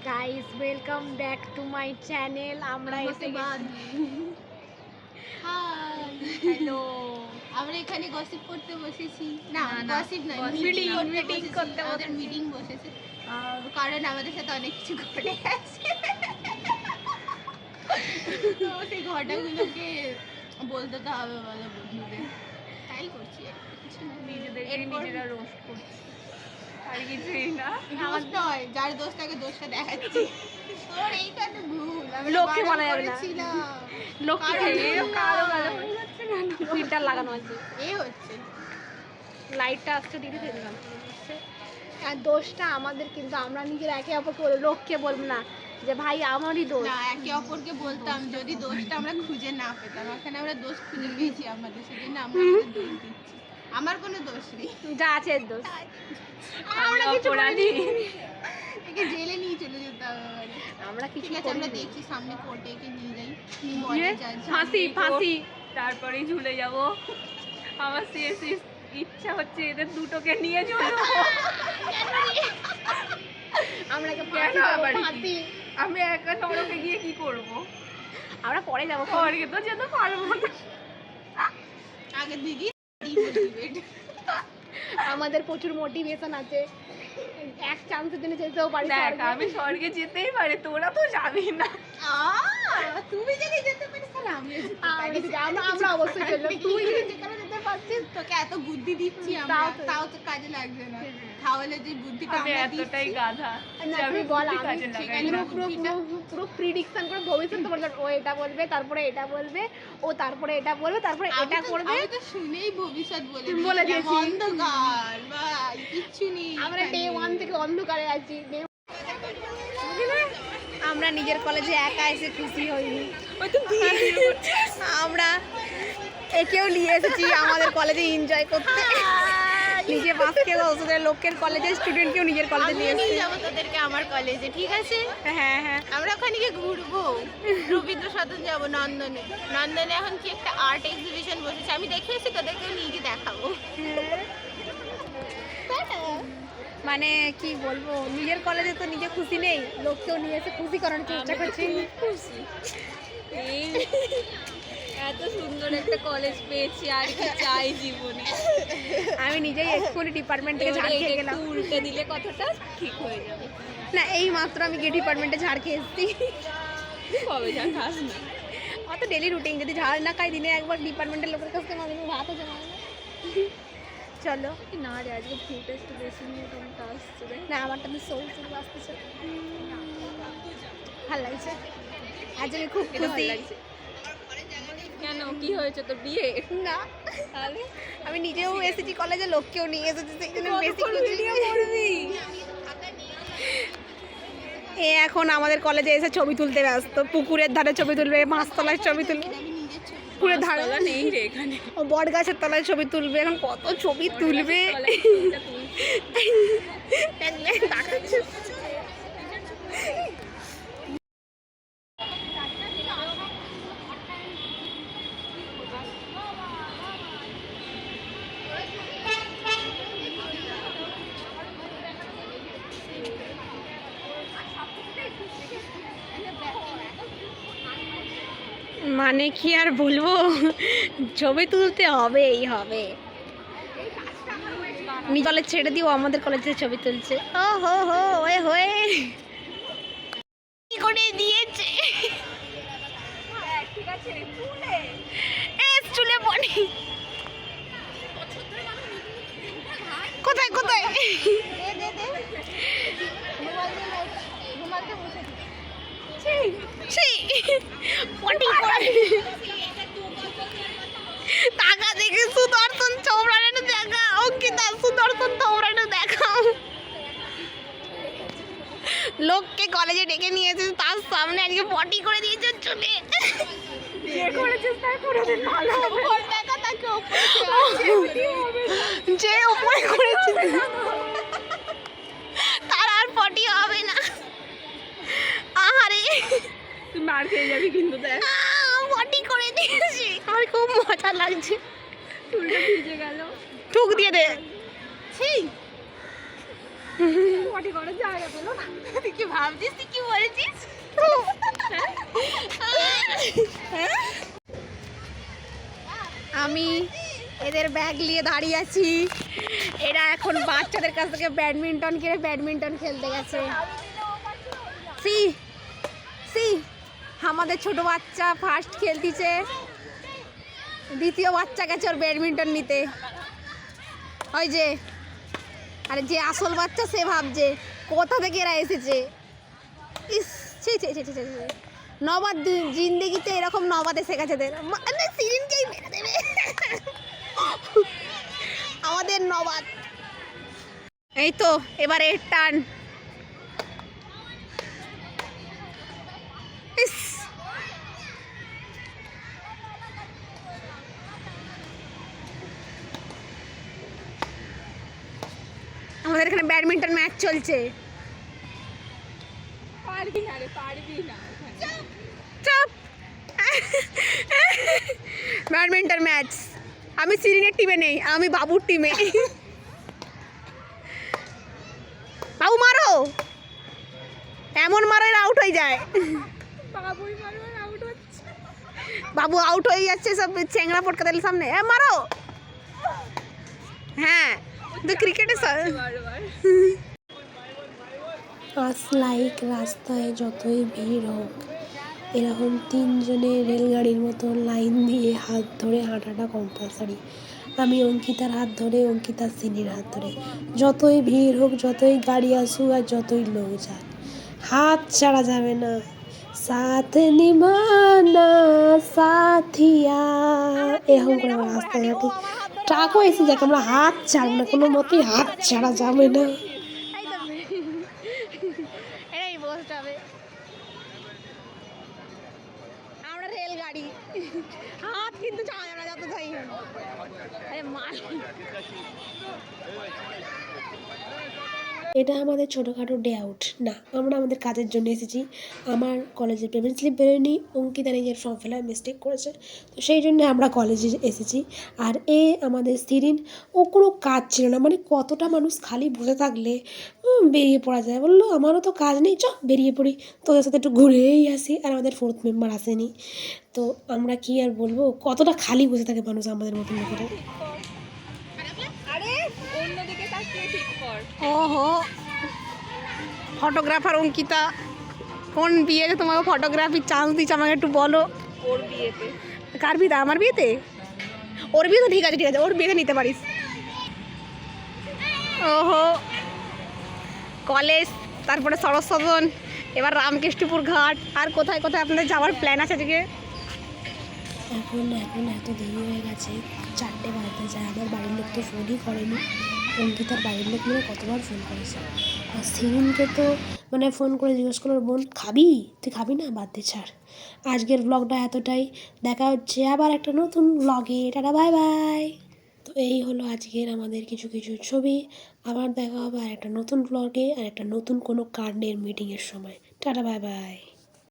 Guys welcome back to my channel. আমরা এসে hello, আমরা এখানে গসিপ করতে বসেছি। না গসিপ না, মিটিং করতে আমাদের মিটিং বসেছে, কারণ আমাদের সাথে অনেক কিছু ঘটে গেছে। তো সেই ঘটনাগুলোকে বলতে তো হবে, বলো বন্ধুদের, তাই করছি। নিজেরা রোস্ট করছি, আর কিছুই না। রোস্ট নয়, যার দোষটাকে দোষটা দেখাচ্ছি। তোর এইখানে ভুল, লোককে বলা যাবে না। লোককে কালো কালো হয়ে যাচ্ছে কেন? ফিল্টার লাগানো আছে, এই হচ্ছে লাইটটা আসছে দিকে দিলাম। আর দোষটা আমাদের, কিন্তু আমরা নিজের একে অপরকে বলবো, লোককে বলবো না যে ভাই আমারই দোষ। না, একে অপরকে বলতাম যদি দোষটা আমরা খুঁজে না পেতাম। এখানে আমরা দোষ খুঁজে পেয়েছি আমাদের, সেজন্য আমরা আমাদের দোষ দিচ্ছি। আমার কোনো দোষ নেই, যা আছে এর দোষ। আমরা কিছু করিনি, একে জেলে নিয়ে চলে যেতে হবে। আমরা কিছু ঠিক আছে, আমরা দেখছি সামনে কোর্টে একে নিয়ে যাই, ফাঁসি তারপরেই ঝুলে যাব। আমার শেষ ইচ্ছা হচ্ছে এদের দুটোকে নিয়ে ঝুলবো। আমরা আমি একা নরকে গিয়ে কি করব? আমরা পরে যাবো, স্বর্গে তো যেতে পারবো না। আগে দিদি আমাদের প্রচুর মোটিভেশন আছে, এক চান্সের জন্য যেতেও পারি। দেখ, আমি স্বর্গে যেতেই পারি, তোরা তো যাবি না। তুমি যদি যেতে পারিস তাহলে আমরা অবশ্যই চলবো। তুই যেখানে যেতে পারছিস, তোকে এত বুদ্ধি দিচ্ছি আমরা, তাও তো কাজে লাগবে না। তাহলে যে বুদ্ধিটা আমি আমরা এতটাই গাধা যে আমি বল, বুদ্ধি আমি কাজে লাগাই না। পুরো প্রিডিকশন করে ভবিষ্যৎ বলবে, ও এটা বলবে, তারপরে এটা বলবে, ও তারপরে এটা বলবে, তারপরে এটা করবে। আমি তো শুনেই ভবিষ্যৎ বলে দিয়েছি। অন্ধকার ভাই, কিচ্ছু নেই। আমরা ডে 1 থেকে অন্ধকারে আছি। আমরা নিজের কলেজে একা এসে খুশি হইনি, আমরা একেও নিয়ে এসেছি আমাদের কলেজে এনজয় করতে। নিজে বাসকে ওদের লোকের কলেজে স্টুডেন্টকেও নিজের কলেজে নিয়ে এসেছি। যাবো তোদেরকে আমার কলেজে, ঠিক আছে? হ্যাঁ হ্যাঁ, আমরা ওখানে গিয়ে ঘুরবো, রবীন্দ্র সদন যাবো, নন্দনে। নন্দনে এখন কি একটা আর্ট এক্সিবিশন বসেছে, আমি দেখে এসেছি, তোদেরকেও নিয়ে গিয়ে দেখাবো। মানে কি বলবো, নিজের কলেজে তো নিজে খুশি নেই, লোককেও নিয়ে এসে খুশি করানোর চেষ্টা করছি। খুশি, এত সুন্দর একটা কলেজ পেয়েছি, আর কি চাই জীবনে। আমি নিজেই এক্ষুনি ডিপার্টমেন্ট থেকে ঝাড় খেয়ে গেলাম। উল্টে দিলে কথাটা ঠিক হয়ে যাবে। না, এই মাত্র আমি গিয়ে ডিপার্টমেন্টে ঝাড় খেয়ে এসেছি। কবে যা খাস না? অত ডেলি রুটিন, যদি ঝাড় না খাই দিনে একবার ডিপার্টমেন্টের লোকের কাছ থেকে মাঝে ভাতও জমা হয় না। চলো না রে, আজকে ফ্রুট একটু বেশি নিয়ে তোমারটা আসছে রে। না, আমারটা তো সোল সোল আসতেছে, ভালো লাগছে। আজ আমি খুব খুশি। কেন, কি হয়েছে তোর বিয়ে? না, তাহলে আমি নিজেও এসেছি কলেজে, লোককেও নিয়ে এসেছি, সেই জন্য বেশি ভিডিও করবি। এ এখন আমাদের কলেজে এসে ছবি তুলতে ব্যস্ত, পুকুরের ধারে ছবি তুলবে, মাছতলায় ছবি তুলবে, পুকুরের ধারে নেই রে এখানে, ও বট গাছের তলায় ছবি তুলবে। এখন কত ছবি তুলবে, মানে কি আর বলবো, ছবি তুলতে হবেই হবে। কলেজ ছেড়ে দিও, আমাদের কলেজে ছবি তুলছে। ও হো হো, ওয়ে হয়ে কি করে দিয়েছে। ঠিক আছে, চুলে পড়ি কোথায় কোথায়, টাকা দেখে সুদর্শন চৌড়ানো দেখা, অঙ্কিতা সুদর্শন চৌড়ানো দেখাও। লোককে কলেজে ডেকে নিয়েছে, তার সামনে আজকে পটি করে দিয়েছে চুলে। যে উপরে করেছে তার আর পটি হবে না। আহারে, তুই মার খেয়ে যাবি কিন্তু। দেখ, পটি করে দিয়েছি, আমার খুব মজা লাগছে। চুলটা ভিজে গেল, ঠুক দিয়ে দে। পটি করার জায়গা পেলো না। তুই কি ভাবছিস, তুই কি বলেছিস? আমি এদের ব্যাগ নিয়ে দাঁড়িয়ে আছি, এরা এখন বাচ্চাদের কাছ থেকে ব্যাডমিন্টন কিনে ব্যাডমিন্টন খেলতে গেছে। সি সি আমাদের ছোট বাচ্চা ফার্স্ট খেলতিছে, দ্বিতীয় বাচ্চা গেছে ওর ব্যাডমিন্টন নিতে। ওই যে, আরে যে আসল বাচ্চা সে ভাবছে কোথা থেকে এরা এসেছে। ইস ছি ছি ছি ছি ছি ছি। নবাদ জিন্দেগিতে এরকম নবাদে শেখাচ্ছে সিরিনকেই মেরে দেবে আমাদের নবাদ। এই তো এবারে টান। ইস আমাদের এখানে ব্যাডমিন্টন ম্যাচ চলছে। পারবি না রে, পারবি না। চুপ ব্যাডমিন্টন ম্যাচ। আমি সিরিনের টিমে নেই, আমি বাবুর টিমে। বাবু মারো, এমন মারো আউট হয়ে যায়। বাবুই মারবার আউট হচ্ছে। বাবু আউট হয়ে যাচ্ছে, সব চেংড়া পটকাদের সামনে। মারো। হ্যাঁ তো ক্রিকেটে বারবার আজ লাইক রাস্তায় যতই ভিড় হোক, এরকম তিনজনে রেলগাড়ির মতো লাইন দিয়ে হাত ধরে হাঁটাটা কম্পালসারি। আমি অঙ্কিতার হাত ধরে, অঙ্কিতার সিনির হাত ধরে, যতই ভিড় হোক, যতই গাড়ি আসুক আর যতই লোক যাক, হাত ছাড়া যাবে না। সাথ নিভানা সাথিয়া, এরকম করে আমরা রাস্তায় হাঁটি। ট্রাকও এসে যাক, আমরা হাত ছাড়বো না, কোনো মতেই হাত ছাড়া যাবে না। এটাই বসতে হবে। আমরা রেলগাড়ি, হাত কিন্তু চাই আমরা যত চাই। আরে মাল এটা আমাদের ছোটোখাটো ডে আউট না, আমরা আমাদের কাজের জন্য এসেছি। আমার কলেজের পেমেন্ট স্লিপ বেরোয়নি, অঙ্কিতা নিজের ফর্ম ফিল আপে মিস্টেক করেছে, তো সেই জন্য আমরা কলেজে এসেছি। আর আমাদের সিরিন, ও কোনো কাজ ছিল না, মানে কতটা মানুষ খালি বসে থাকলে বেরিয়ে পড়া যায়। বললো আমারও তো কাজ নেই, চ বেরিয়ে পড়ি, তোদের সাথে একটু ঘুরেই আসি। আর আমাদের ফোর্থ মেম্বার আসেনি, তো আমরা কি আর বলবো, কতটা খালি বসে থাকে মানুষ আমাদের মতন লোকেরা। আরে অন্যদিকে তাকিয়ে ঠিক কর। ওহো ফটোগ্রাফার অঙ্কিতা, কোন বিয়েতে তোমাকে ফটোগ্রাফির চান্স দিচ্ছে আমাকে একটু বলো। ওর বিয়েতে। কার বিয়েতে? আমার বিয়েতে? ওর বিয়ে তো ঠিক আছে ঠিক আছে, ওর বিয়েতে নিতে পারিস। ওহো কলেজ, তারপরে সরস্বতী সদন, এবার রামকৃষ্ণপুর ঘাট, আর কোথায় কোথায় আপনাদের যাওয়ার প্ল্যান আছে আজকে? এখন এত দেরি হয়ে গেছে, 4টে বাজতে যায়। আমার বাড়ির লোক তো ফোনই করেনি, অঙ্কিতার বাড়ির লোক মানে কতবার ফোন করেছে। আর সিরিনকে তো মানে ফোন করে জিজ্ঞেস করলো, বোন খাবি? তুই খাবি না? বাদ দে, ছাড়। আজকের ব্লগটা এতটাই, দেখা হচ্ছে আবার একটা নতুন ব্লগে। Tata bye bye. তো এই হলো আজকের আমাদের কিছু কিছু ছবি। আবার দেখা হবে আর একটা নতুন ব্লগে আর একটা নতুন কোনো কার্ডের মিটিংয়ের সময়। Tata bye bye.